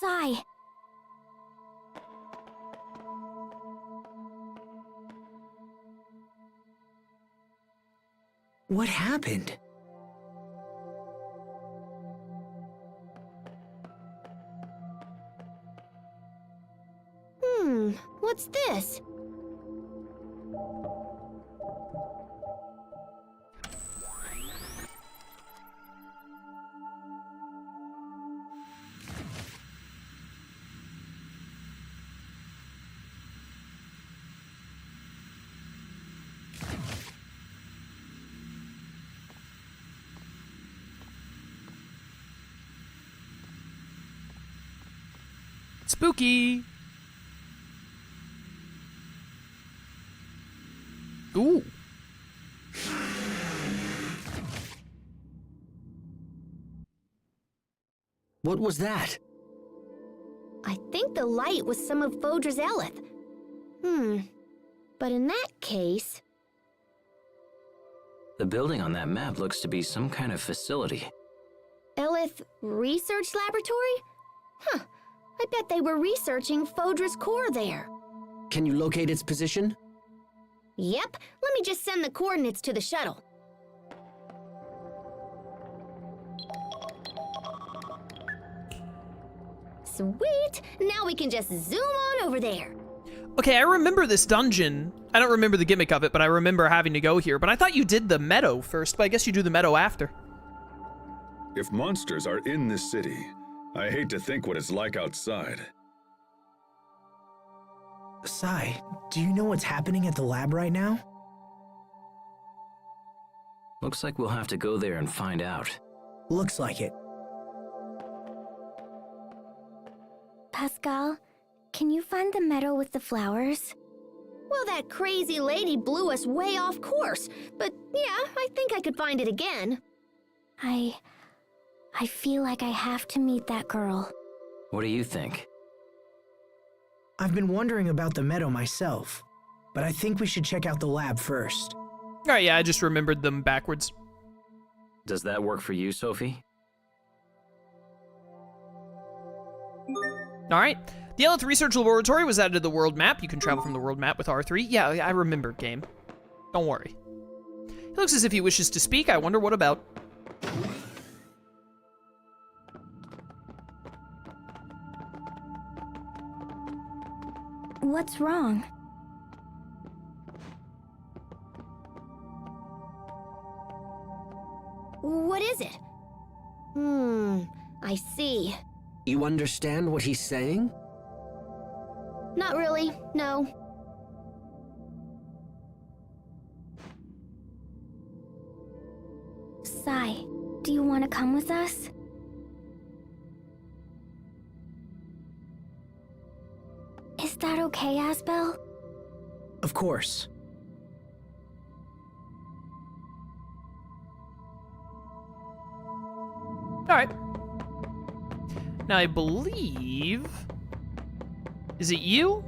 Sigh. What happened? What's this? Spooky. Ooh. What was that? I think the light was some of Fodra's Elith. But in that case... The building on that map looks to be some kind of facility. Elith Research Laboratory? Huh. I bet they were researching Fodra's core there. Can you locate its position? Yep. Let me just send the coordinates to the shuttle. Sweet! Now we can just zoom on over there. Okay, I remember this dungeon. I don't remember the gimmick of it, but I remember having to go here. But I thought you did the meadow first, but I guess you do the meadow after. If monsters are in this city, I hate to think what it's like outside. Sai, do you know what's happening at the lab right now? Looks like we'll have to go there and find out. Looks like it. Pascal, can you find the meadow with the flowers? Well, that crazy lady blew us way off course, but yeah, I think I could find it again. I feel like I have to meet that girl. What do you think? I've been wondering about the meadow myself, but I think we should check out the lab first. All right, yeah, I just remembered them backwards. Does that work for you, Sophie? All right. The Elith Research Laboratory was added to the world map. You can travel from the world map with R3. Yeah, I remember, game. Don't worry. He looks as if he wishes to speak. I wonder what about. What's wrong? What is it? I see. You understand what he's saying? Not really, no. Sai, do you want to come with us? Is that okay, Asbel? Of course. All right. Now, I believe... Is it you?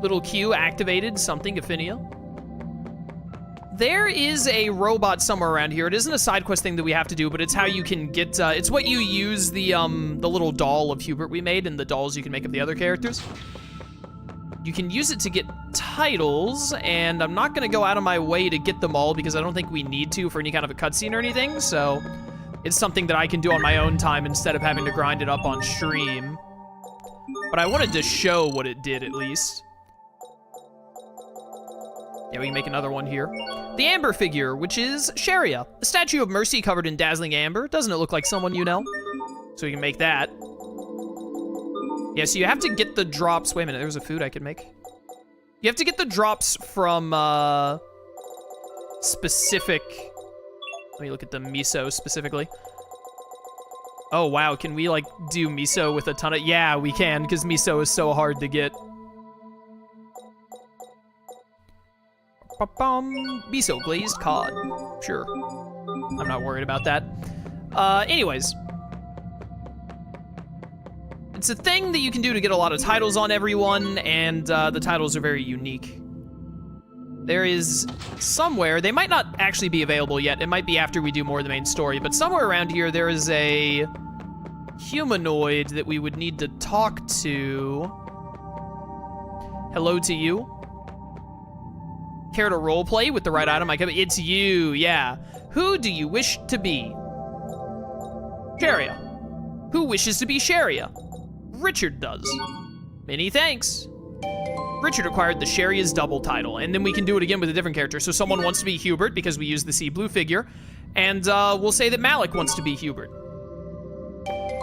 Little Q activated something, Affinia. There is a robot somewhere around here. It isn't a side quest thing that we have to do, but it's how you can get... it's what you use the little doll of Hubert we made and the dolls you can make of the other characters. You can use it to get titles, and I'm not going to go out of my way to get them all because I don't think we need to for any kind of a cutscene or anything, so it's something that I can do on my own time instead of having to grind it up on stream. But I wanted to show what it did, at least. Yeah, we can make another one here. The Amber figure, which is Sharia, a statue of mercy covered in dazzling amber. Doesn't it look like someone you know? So we can make that. Yeah, so you have to get the drops. Wait a minute, there's a food I could make. You have to get the drops from specific... Let me look at the miso specifically. Oh, wow, can we, like, do miso with a ton of... Yeah, we can, because miso is so hard to get. Miso glazed cod. Sure. I'm not worried about that. Anyways. It's a thing that you can do to get a lot of titles on everyone, and the titles are very unique. There is somewhere, they might not actually be available yet, it might be after we do more of the main story, but somewhere around here there is a humanoid that we would need to talk to. Hello to you. Care to roleplay with the right item? It's you, yeah. Who do you wish to be? Sharia. Who wishes to be Sharia? Richard does. Many thanks. Richard acquired the Sharia's double title, and then we can do it again with a different character. So someone wants to be Hubert because we use the sea blue figure, and we'll say that Malik wants to be Hubert.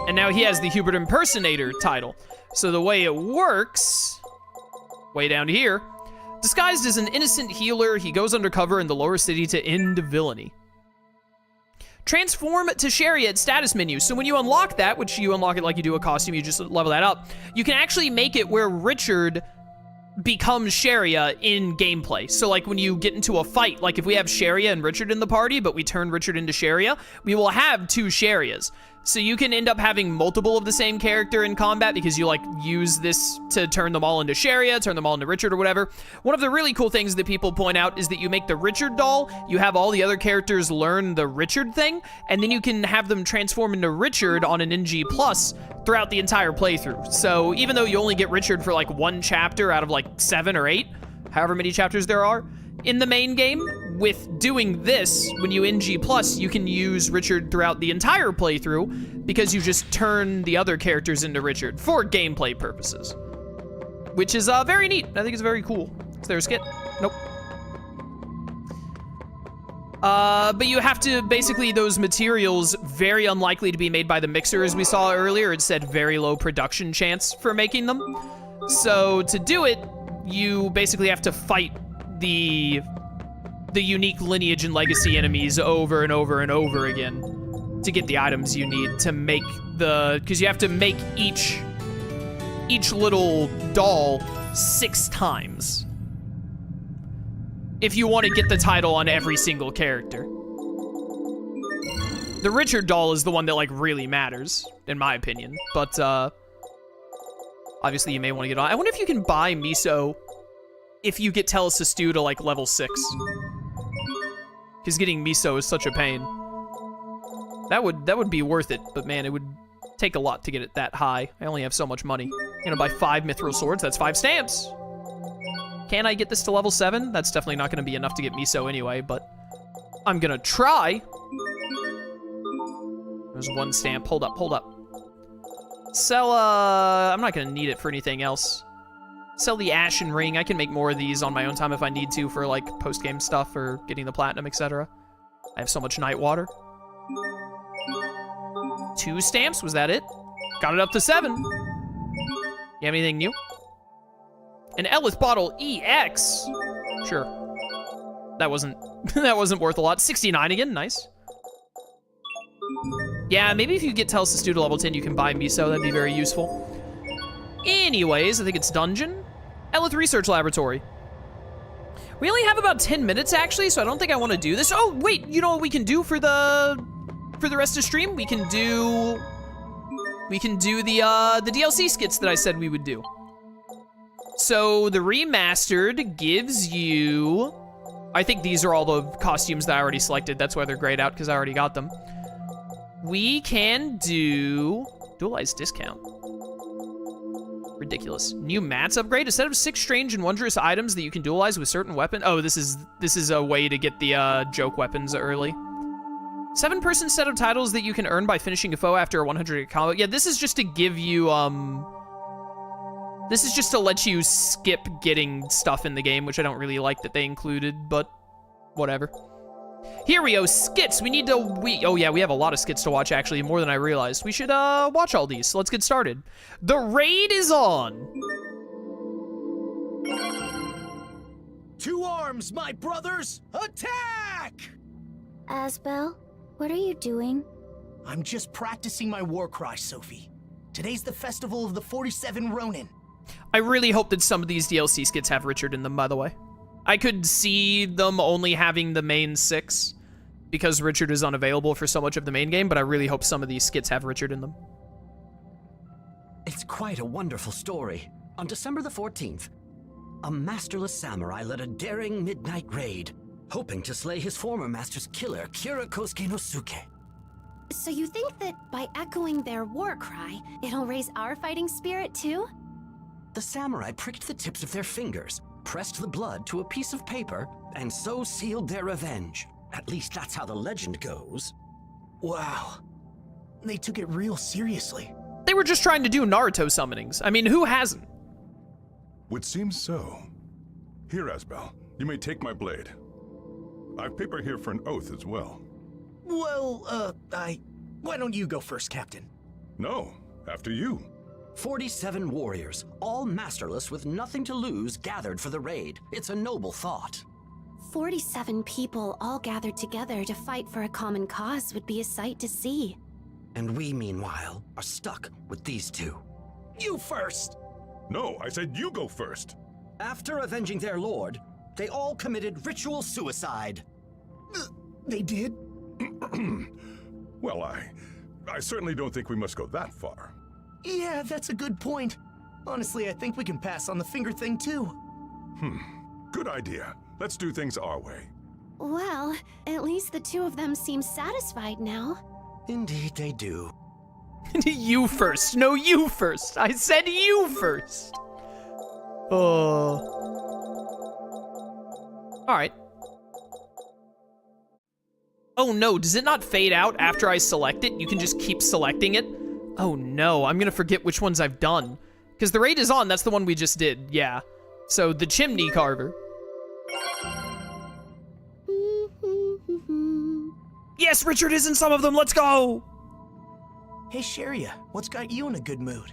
And now he has the Hubert impersonator title. So the way it works, way down here, disguised as an innocent healer, he goes undercover in the lower city to end villainy. Transform to Sharia at status menu. So when you unlock that, which you unlock it like you do a costume, you just level that up, you can actually make it where Richard becomes Sharia in gameplay. So like when you get into a fight, like if we have Sharia and Richard in the party, but we turn Richard into Sharia, we will have two Sharias. So you can end up having multiple of the same character in combat because you like use this to turn them all into Sharia, turn them all into Richard or whatever. One of the really cool things that people point out is that you make the Richard doll, you have all the other characters learn the Richard thing, and then you can have them transform into Richard on an NG Plus throughout the entire playthrough. So even though you only get Richard for like one chapter out of like 7 or 8, however many chapters there are in the main game, with doing this, when you NG Plus, you can use Richard throughout the entire playthrough because you just turn the other characters into Richard for gameplay purposes. Which is very neat. I think it's very cool. Is there a skit? Nope. But you have to, basically, those materials, very unlikely to be made by the mixer, as we saw earlier. It said very low production chance for making them. So to do it, you basically have to fight the unique lineage and legacy enemies over and over and over again to get the items you need to make because you have to make each little doll 6 times if you want to get the title on every single character. The Richard doll is the one that like really matters, in my opinion, but obviously you may want to get on. I wonder if you can buy Miso if you get Telus Stew to like level 6. Because getting Miso is such a pain. That would be worth it, but man, it would take a lot to get it that high. I only have so much money. I'm gonna buy 5 mithril swords, that's 5 stamps. Can I get this to level 7? That's definitely not gonna be enough to get Miso anyway, but I'm gonna try. There's 1 stamp, hold up. Sell, I'm not gonna need it for anything else. Sell the Ashen Ring. I can make more of these on my own time if I need to for like post-game stuff or getting the platinum, etc. I have so much night water. 2 stamps, was that it? Got it up to 7. You have anything new? An Elith bottle EX. Sure. That wasn't worth a lot. 69 again, nice. Yeah, maybe if you get Telus Stew to level 10, you can buy Miso. That'd be very useful. Anyways, I think it's dungeon. Elith Research Laboratory. We only have about 10 minutes actually, so I don't think I want to do this. Oh, wait, you know what we can do for the rest of the stream? We can do the DLC skits that I said we would do. So the remastered gives you, I think these are all the costumes that I already selected. That's why they're grayed out, because I already got them. We can do dualized discount. Ridiculous. New mats upgrade. A set of 6 strange and wondrous items that you can dualize with certain weapons. Oh, this is a way to get the joke weapons early. 7-person set of titles that you can earn by finishing a foe after a 100 combo. Yeah, this is just to give you this is just to let you skip getting stuff in the game, which I don't really like that they included, but whatever. Here we go, skits. We need to, oh yeah, we have a lot of skits to watch actually, more than I realized. We should watch all these, so let's get started. The raid is on. 2 arms, my brothers, attack! Asbel, what are you doing? I'm just practicing my war cry, Sophie. Today's the festival of the 47 Ronin. I really hope that some of these DLC skits have Richard in them, by the way. I could see them only having the main 6 because Richard is unavailable for so much of the main game, but I really hope some of these skits have Richard in them. It's quite a wonderful story. On December the 14th, a masterless samurai led a daring midnight raid, hoping to slay his former master's killer, Kira Kosuke no Suke. So you think that by echoing their war cry, it'll raise our fighting spirit too? The samurai pricked the tips of their fingers, pressed the blood to a piece of paper, and so sealed their revenge. At least that's how the legend goes. Wow. They took it real seriously. They were just trying to do Naruto summonings. I mean, who hasn't? Would seem so. Here, Asbel, you may take my blade. I've paper here for an oath as well. Well, why don't you go first, Captain? No, after you. 47 warriors, all masterless with nothing to lose, gathered for the raid. It's a noble thought. 47 people all gathered together to fight for a common cause would be a sight to see. And we, meanwhile, are stuck with these two. You first! No, I said you go first. After avenging their lord, they all committed ritual suicide. They did? Well, I certainly don't think we must go that far. Yeah, that's a good point. Honestly, I think we can pass on the finger thing too. Good idea. Let's do things our way. Well, at least the two of them seem satisfied now. Indeed they do. You first. No, you first. I said you first. Oh. All right. Oh no, does it not fade out after I select it? You can just keep selecting it? Oh no, I'm gonna forget which ones I've done. Because the raid is on, that's the one we just did, yeah. So, the chimney carver. Yes, Richard is in some of them, let's go! Hey, Sharia, what's got you in a good mood?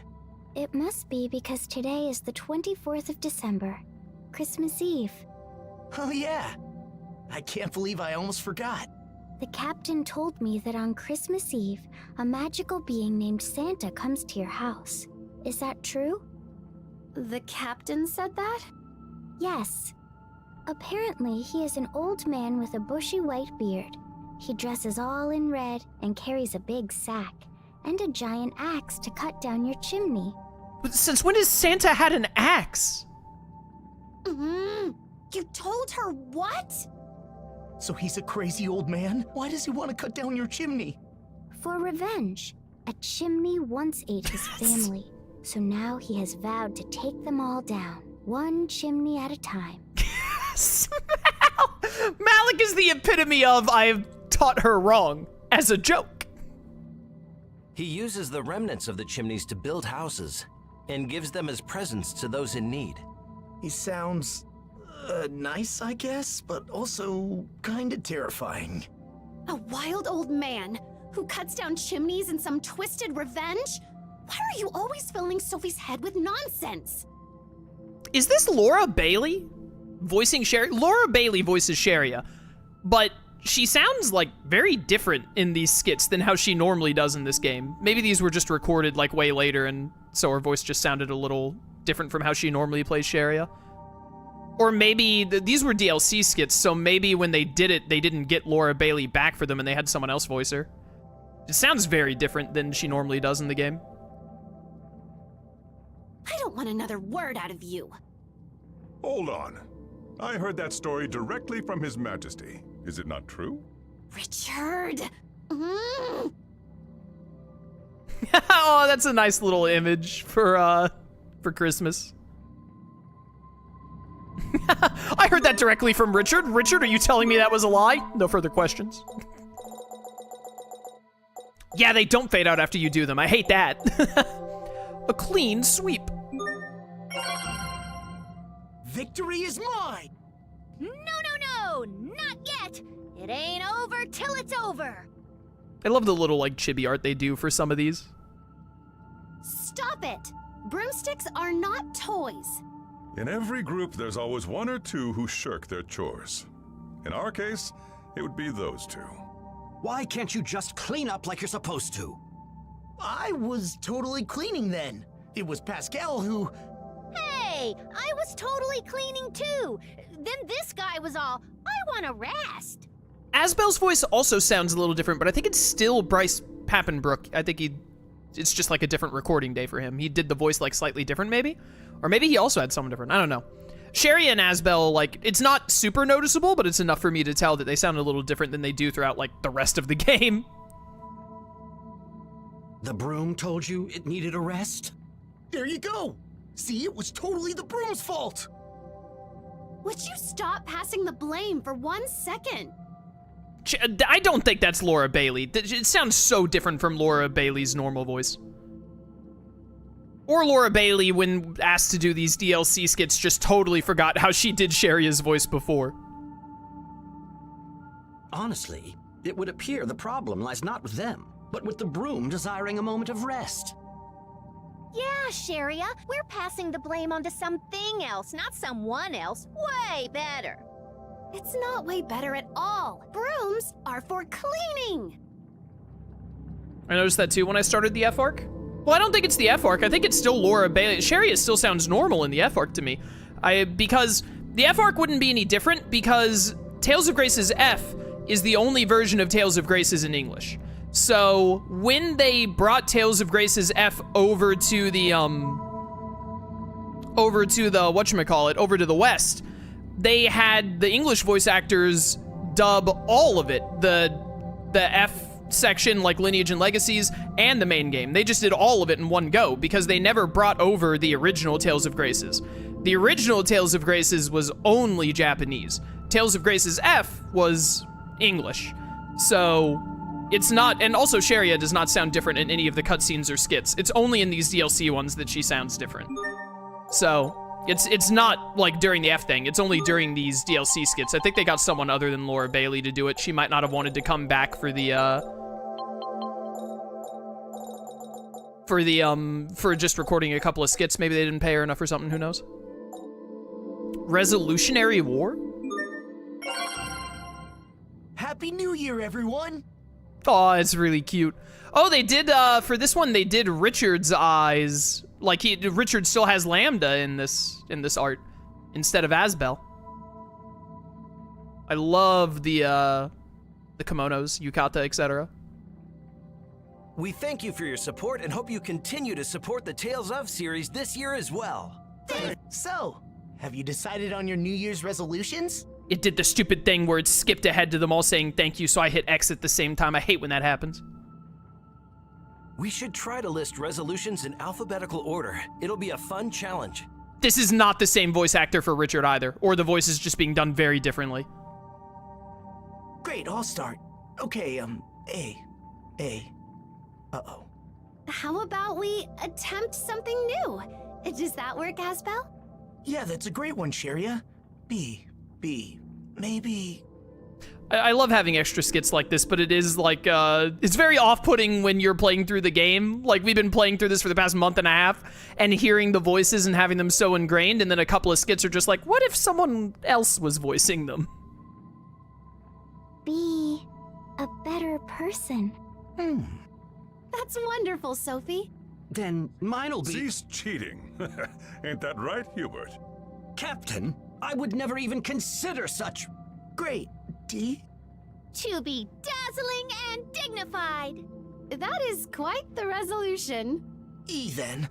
It must be because today is the 24th of December, Christmas Eve. Oh yeah. I can't believe I almost forgot. The captain told me that on Christmas Eve, a magical being named Santa comes to your house. Is that true? The captain said that? Yes. Apparently, he is an old man with a bushy white beard. He dresses all in red and carries a big sack and a giant axe to cut down your chimney. But since when has Santa had an axe? You told her what? So he's a crazy old man? Why does he want to cut down your chimney? For revenge. A chimney once ate his family, so now he has vowed to take them all down, one chimney at a time. Malik is the epitome of I've taught her wrong, as a joke. He uses the remnants of the chimneys to build houses, and gives them as presents to those in need. He sounds nice, I guess, but also kinda terrifying. A wild old man who cuts down chimneys in some twisted revenge? Why are you always filling Sophie's head with nonsense? Is this Laura Bailey voicing Sharia? Laura Bailey voices Sharia, but she sounds like very different in these skits than how she normally does in this game. Maybe these were just recorded like way later, and so her voice just sounded a little different from how she normally plays Sharia. Or maybe these were DLC skits, so maybe when they did it, they didn't get Laura Bailey back for them and they had someone else voice her. It sounds very different than she normally does in the game. I don't want another word out of you. Hold on. I heard that story directly from His Majesty. Is it not true? Richard! Oh, that's a nice little image for Christmas. I heard that directly from Richard. Richard, are you telling me that was a lie? No further questions. Yeah, they don't fade out after you do them. I hate that. A clean sweep. Victory is mine! No, not yet. It ain't over till it's over. I love the little, like, chibi art they do for some of these. Stop it! Broomsticks are not toys. In every group, there's always one or two who shirk their chores. In our case, it would be those two. Why can't you just clean up like you're supposed to? I was totally cleaning then. It was Pascal who... Hey, I was totally cleaning too. Then this guy was all, I want to rest. Asbel's voice also sounds a little different, but I think it's still Bryce Pappenbrook. I think it's just like a different recording day for him. He did the voice like slightly different maybe? Or maybe he also had someone different, I don't know. Sherry and Asbel, like, it's not super noticeable, but it's enough for me to tell that they sound a little different than they do throughout, like, the rest of the game. The broom told you it needed a rest? There you go. See, it was totally the broom's fault. Would you stop passing the blame for 1 second? I don't think that's Laura Bailey. It sounds so different from Laura Bailey's normal voice. Or Laura Bailey, when asked to do these DLC skits, just totally forgot how she did Sharia's voice before. Honestly, it would appear the problem lies not with them, but with the broom desiring a moment of rest. Yeah, Sharia, we're passing the blame onto something else, not someone else. Way better. It's not way better at all. Brooms are for cleaning. I noticed that too when I started the F arc. Well, I don't think it's the F arc. I think it's still Laura Bailey. Sharia still sounds normal in the F arc to me. Because the F arc wouldn't be any different because Tales of Grace's F is the only version of Tales of Grace's in English. So when they brought Tales of Grace's F over to the over to the West, they had the English voice actors dub all of it. The F section, like Lineage and Legacies, and the main game. They just did all of it in one go because they never brought over the original Tales of Grace's. The original Tales of Grace's was only Japanese. Tales of Grace's F was English. So it's not, and also Sharia does not sound different in any of the cutscenes or skits. It's only in these DLC ones that she sounds different. So it's not like during the F thing, it's only during these DLC skits. I think they got someone other than Laura Bailey to do it. She might not have wanted to come back for for just recording a couple of skits. Maybe they didn't pay her enough or something, who knows? Resolutionary War? Happy New Year, everyone. Oh, it's really cute. Oh, they did, for this one, they did Richard's eyes. Like, Richard still has Lambda in this art, instead of Asbel. I love the kimonos, yukata, etc. We thank you for your support and hope you continue to support the Tales of series this year as well. So, have you decided on your New Year's resolutions? It did the stupid thing where it skipped ahead to them all saying thank you, so I hit X at the same time. I hate when that happens. We should try to list resolutions in alphabetical order. It'll be a fun challenge. This is not the same voice actor for Richard either, or the voice is just being done very differently. Great, I'll start. Okay, A. Uh-oh. How about we attempt something new? Does that work, Asbel? Yeah, that's a great one, Sharia. B. Maybe... I love having extra skits like this, but it is like, it's very off-putting when you're playing through the game. Like, we've been playing through this for the past month and a half, and hearing the voices and having them so ingrained, and then a couple of skits are just like, what if someone else was voicing them? Be a better person. That's wonderful, Sophie. Then mine'll be... Cease cheating. Ain't that right, Hubert? Captain, I would never even consider such... Great. D? To be dazzling and dignified. That is quite the resolution. E, then.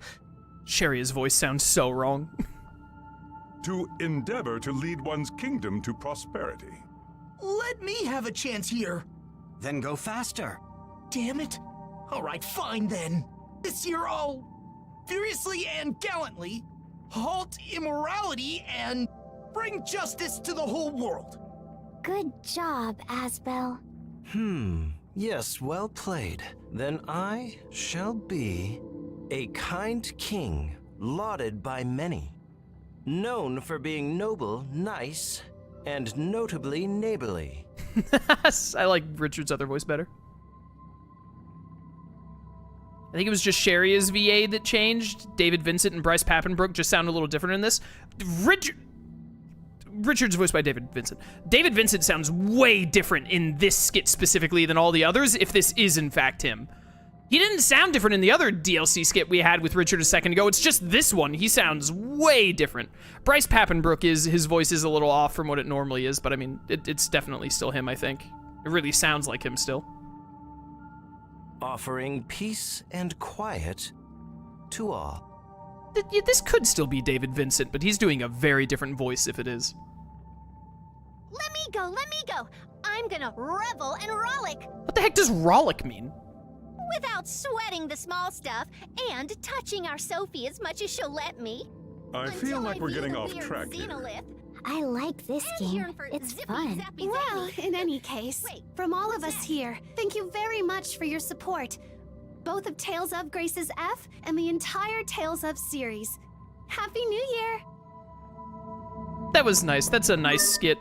Sharia's voice sounds so wrong. To endeavor to lead one's kingdom to prosperity. Let me have a chance here. Then go faster. Damn it. All right, fine then. This year I'll furiously and gallantly halt immorality and bring justice to the whole world. Good job, Asbel. Yes, well played. Then I shall be a kind king, lauded by many, known for being noble, nice, and notably neighborly. I like Richard's other voice better. I think it was just Sharia's VA that changed. David Vincent and Bryce Papenbrook just sound a little different in this. Richard's voiced by David Vincent. David Vincent sounds way different in this skit specifically than all the others, if this is in fact him. He didn't sound different in the other DLC skit we had with Richard a second ago. It's just this one. He sounds way different. Bryce Papenbrook, his voice is a little off from what it normally is, but I mean, it's definitely still him, I think. It really sounds like him still. Offering peace and quiet to all. This could still be David Vincent, but he's doing a very different voice if it is. Let me go. I'm gonna revel and rollick. What the heck does rollick mean? without sweating the small stuff and touching our Sophie as much as she'll let me. I feel like we're getting off track here. I like this game. It's fun. Well, in any case, from all of us here, thank you very much for your support. Both of Tales of Grace's F and the entire Tales of series. Happy New Year! That was nice. That's a nice skit.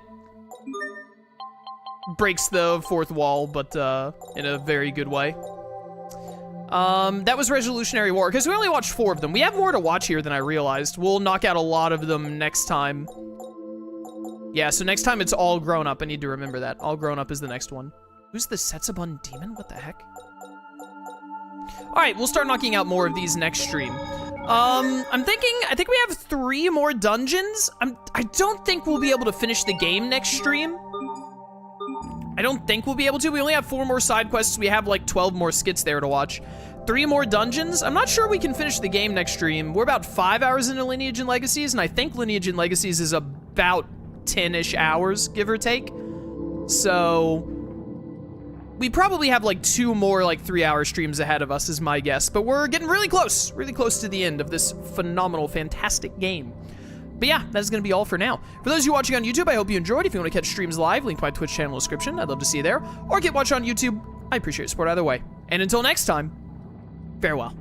Breaks the fourth wall, but in a very good way. That was Resolutionary War, because we only watched 4 of them. We have more to watch here than I realized. We'll knock out a lot of them next time. Yeah, so next time it's All Grown Up. I need to remember that. All Grown Up is the next one. Who's the Setsubun Demon? What the heck? Alright, we'll start knocking out more of these next stream. I think we have 3 more dungeons. I don't think we'll be able to finish the game next stream. I don't think we'll be able to. We only have 4 more side quests. We have like 12 more skits there to watch. 3 more dungeons. I'm not sure we can finish the game next stream. We're about 5 hours into Lineage and Legacies, and I think Lineage and Legacies is about 10-ish hours, give or take. So we probably have like 2 more like 3-hour streams ahead of us is my guess, but we're getting really close to the end of this phenomenal, fantastic game. But yeah, that's gonna be all for now. For those of you watching on YouTube, I hope you enjoyed. If you want to catch streams live, link to my Twitch channel in the description. I'd love to see you there. Or get watched on YouTube. I appreciate your support either way. And until next time, farewell.